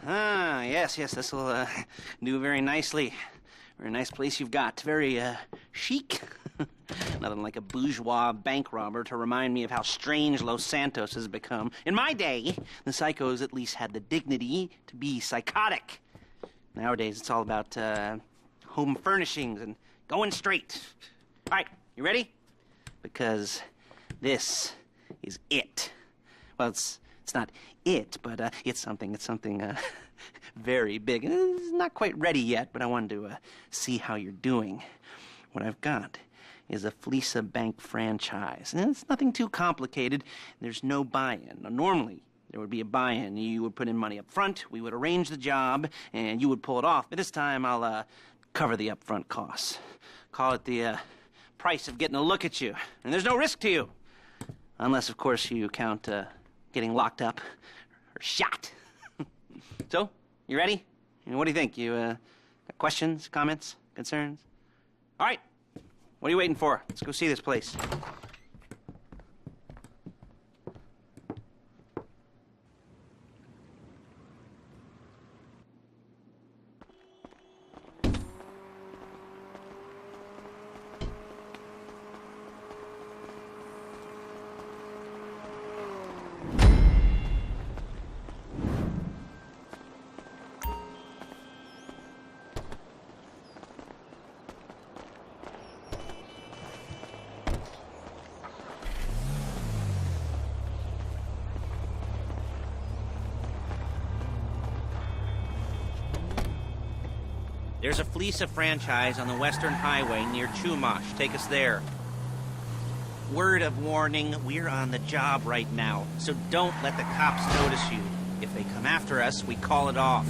Yes, this'll do very nicely. Very nice place you've got. Very chic. Nothing like a bourgeois bank robber to remind me of how strange Los Santos has become. In my day, the psychos at least had the dignity to be psychotic. Nowadays, it's all about home furnishings and going straight. All right, you ready? Because this is it. Well, it's not it, but it's something very big. It's not quite ready yet, but I wanted to see how you're doing. What I've got is a Fleca Bank franchise. And it's nothing too complicated. There's no buy-in. Now, normally, there would be a buy-in. You would put in money up front, we would arrange the job, and you would pull it off. But this time, I'll cover the upfront costs. Call it the price of getting a look at you. And there's no risk to you. Unless, of course, you count getting locked up or shot. So, you ready? What do you think? You got questions, comments, concerns? All right. What are you waiting for? Let's go see this place. There's a Fleca franchise on the Western Highway near Chumash. Take us there. Word of warning, we're on the job right now, so don't let the cops notice you. If they come after us, we call it off.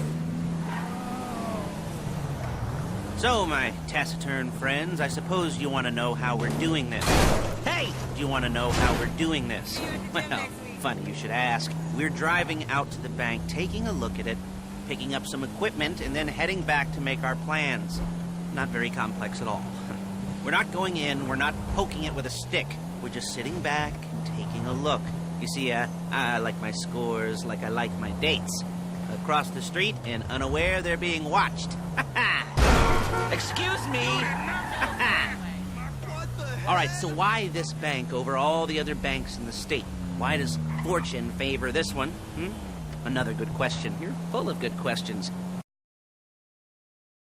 So, my taciturn friends, I suppose you want to know how we're doing this. Hey! Do you want to know how we're doing this? Well, funny you should ask. We're driving out to the bank, taking a look at it, picking up some equipment, and then heading back to make our plans. Not very complex at all. We're not going in, we're not poking it with a stick. We're just sitting back and taking a look. You see, I like my scores like I like my dates. Across the street and unaware they're being watched. Excuse me! All right, so why this bank over all the other banks in the state? Why does fortune favor this one? Another good question. You're full of good questions.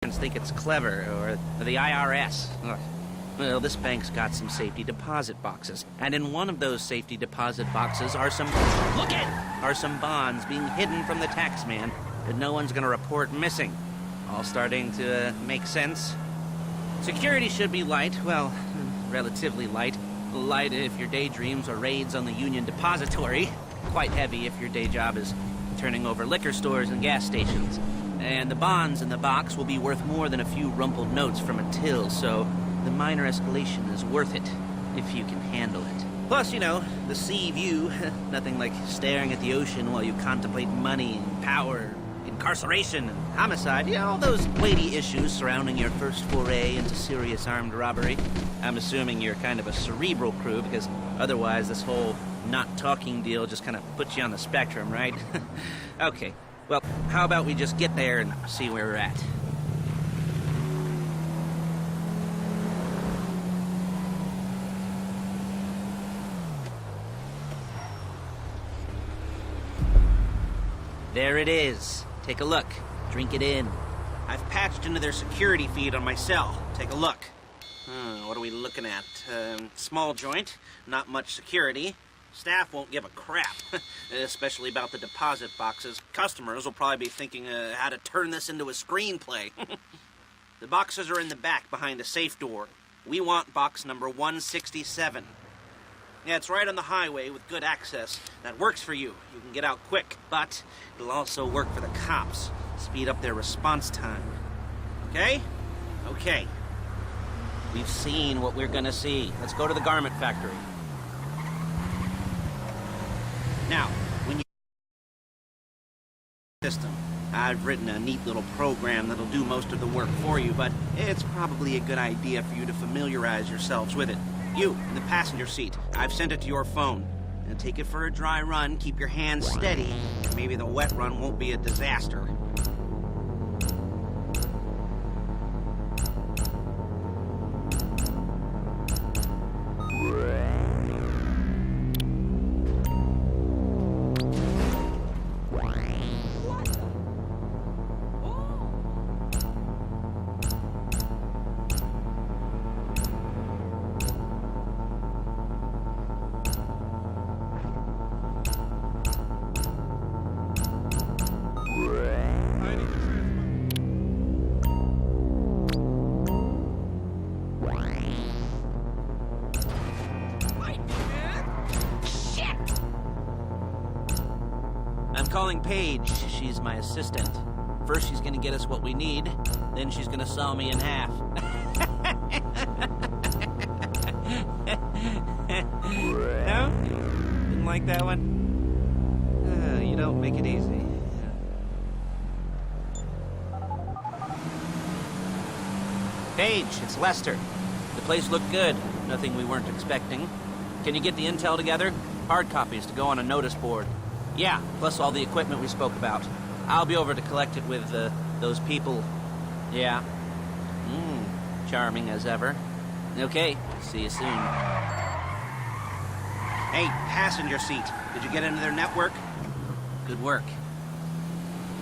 Think it's clever, or the IRS. Ugh. Well, this bank's got some safety deposit boxes, and in one of those safety deposit boxes are some bonds being hidden from the tax man that no one's gonna report missing. All starting to make sense. Security should be light, well, relatively light. Light if your daydreams are raids on the Union Depository. Quite heavy if your day job is turning over liquor stores and gas stations. And the bonds in the box will be worth more than a few rumpled notes from a till, so the minor escalation is worth it, if you can handle it. Plus, you know, the sea view, nothing like staring at the ocean while you contemplate money and power, incarceration and homicide, you know, all those weighty issues surrounding your first foray into serious armed robbery. I'm assuming you're kind of a cerebral crew, because otherwise this whole not talking deal just kind of puts you on the spectrum, right? Okay, well, how about we just get there and see where we're at? There it is. Take a look. Drink it in. I've patched into their security feed on my cell. Take a look. What are we looking at? Small joint, not much security. Staff won't give a crap, especially about the deposit boxes. Customers will probably be thinking how to turn this into a screenplay. The boxes are in the back behind a safe door. We want box number 167. Yeah, it's right on the highway with good access. That works for you. You can get out quick, but it'll also work for the cops. Speed up their response time. Okay? Okay. We've seen what we're gonna see. Let's go to the garment factory. Now, when you system, I've written a neat little program that'll do most of the work for you, but it's probably a good idea for you to familiarize yourselves with it. You, in the passenger seat, I've sent it to your phone. And take it for a dry run, keep your hands steady, and maybe the wet run won't be a disaster. I'm calling Paige. She's my assistant. First, she's gonna get us what we need. Then she's gonna saw me in half. No? Didn't like that one? You don't make it easy. Paige, it's Lester. The place looked good. Nothing we weren't expecting. Can you get the intel together? Hard copies to go on a notice board. Yeah, plus all the equipment we spoke about. I'll be over to collect it with, those people. Yeah. Charming as ever. Okay, see you soon. Hey, passenger seat. Did you get into their network? Good work.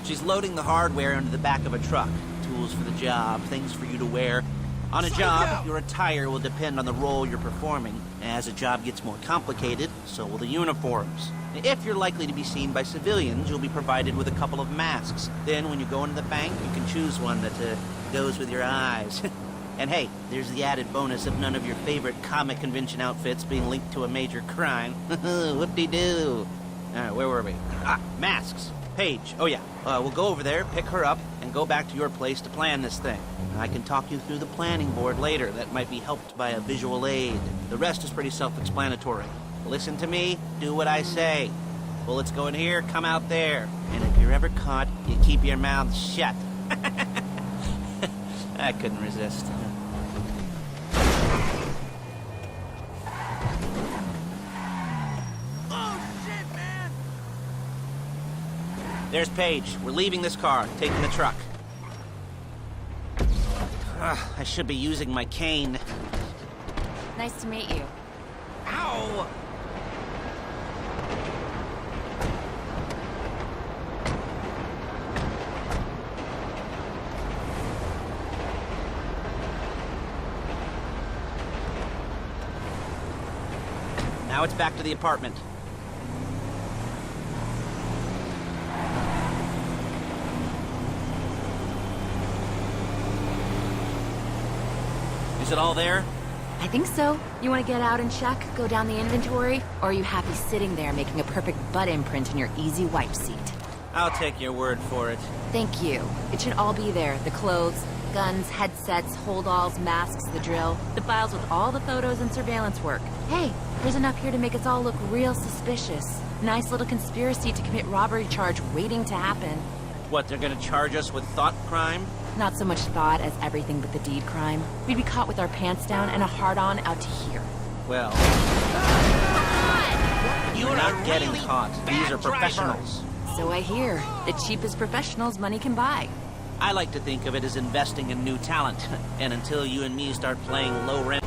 She's loading the hardware into the back of a truck. Tools for the job, things for you to wear. On a job, your attire will depend on the role you're performing. As a job gets more complicated, so will the uniforms. If you're likely to be seen by civilians, you'll be provided with a couple of masks. Then when you go into the bank, you can choose one that goes with your eyes. And hey, there's the added bonus of none of your favorite comic convention outfits being linked to a major crime. Whoop-de-doo. Alright, where were we? Masks. Paige. Oh yeah, we'll go over there, pick her up, and go back to your place to plan this thing. I can talk you through the planning board later. That might be helped by a visual aid. The rest is pretty self-explanatory. Listen to me, do what I say. Bullets go in here, come out there. And if you're ever caught, you keep your mouth shut. I couldn't resist. There's Paige. We're leaving this car, taking the truck. I should be using my cane. Nice to meet you. Ow! Now it's back to the apartment. Is it all there? I think so. You want to get out and check, go down the inventory? Or are you happy sitting there making a perfect butt imprint in your easy wipe seat? I'll take your word for it. Thank you. It should all be there. The clothes, guns, headsets, holdalls, masks, the drill. The files with all the photos and surveillance work. Hey, there's enough here to make us all look real suspicious. Nice little conspiracy to commit robbery charge waiting to happen. What, they're gonna charge us with thought crime? Not so much thought as everything but the deed crime. We'd be caught with our pants down and a hard-on out to here. Well... You're not getting caught. These are professionals. So I hear. The cheapest professionals money can buy. I like to think of it as investing in new talent. And until you and me start playing low rent...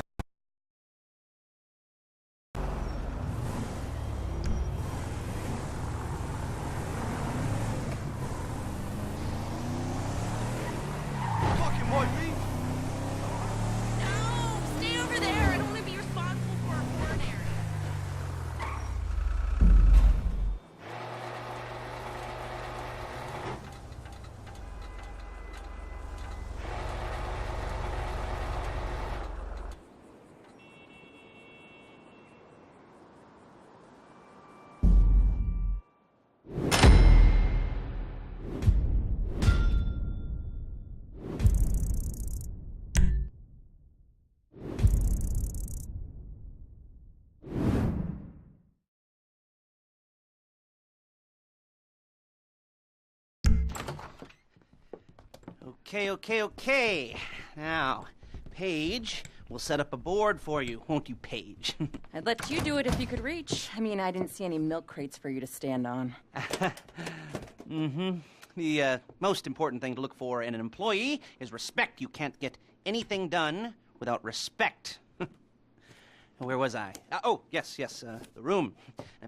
Okay. Now, Paige, We'll set up a board for you, won't you, Paige? I'd let you do it if you could reach. I mean, I didn't see any milk crates for you to stand on. Mm-hmm. The most important thing to look for in an employee is respect. You can't get anything done without respect. Where was I? Yes, the room.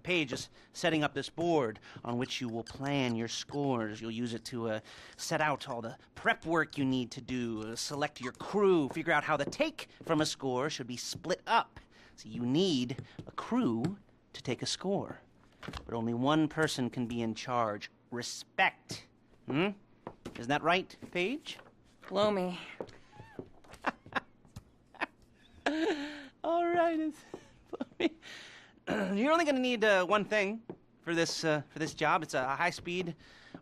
Paige is setting up this board on which you will plan your scores. You'll use it to set out all the prep work you need to do, select your crew, figure out how the take from a score should be split up. So you need a crew to take a score. But only one person can be in charge. Respect. Isn't that right, Paige? Blow me. All right. You're only going to need one thing for this job. It's a high-speed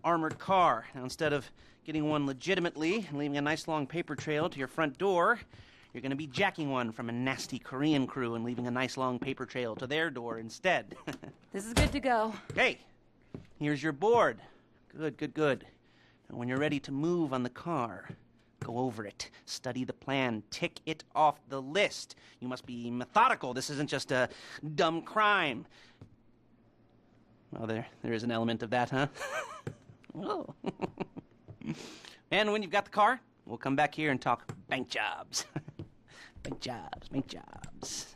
armored car. Now, instead of getting one legitimately and leaving a nice long paper trail to your front door, you're going to be jacking one from a nasty Korean crew and leaving a nice long paper trail to their door instead. This is good to go. Hey, here's your board. Good. Now, when you're ready to move on the car, go over it, study the plan, tick it off the list. You must be methodical. This isn't just a dumb crime. Well, there is an element of that, huh? Oh. And when you've got the car, we'll come back here and talk bank jobs. Bank jobs.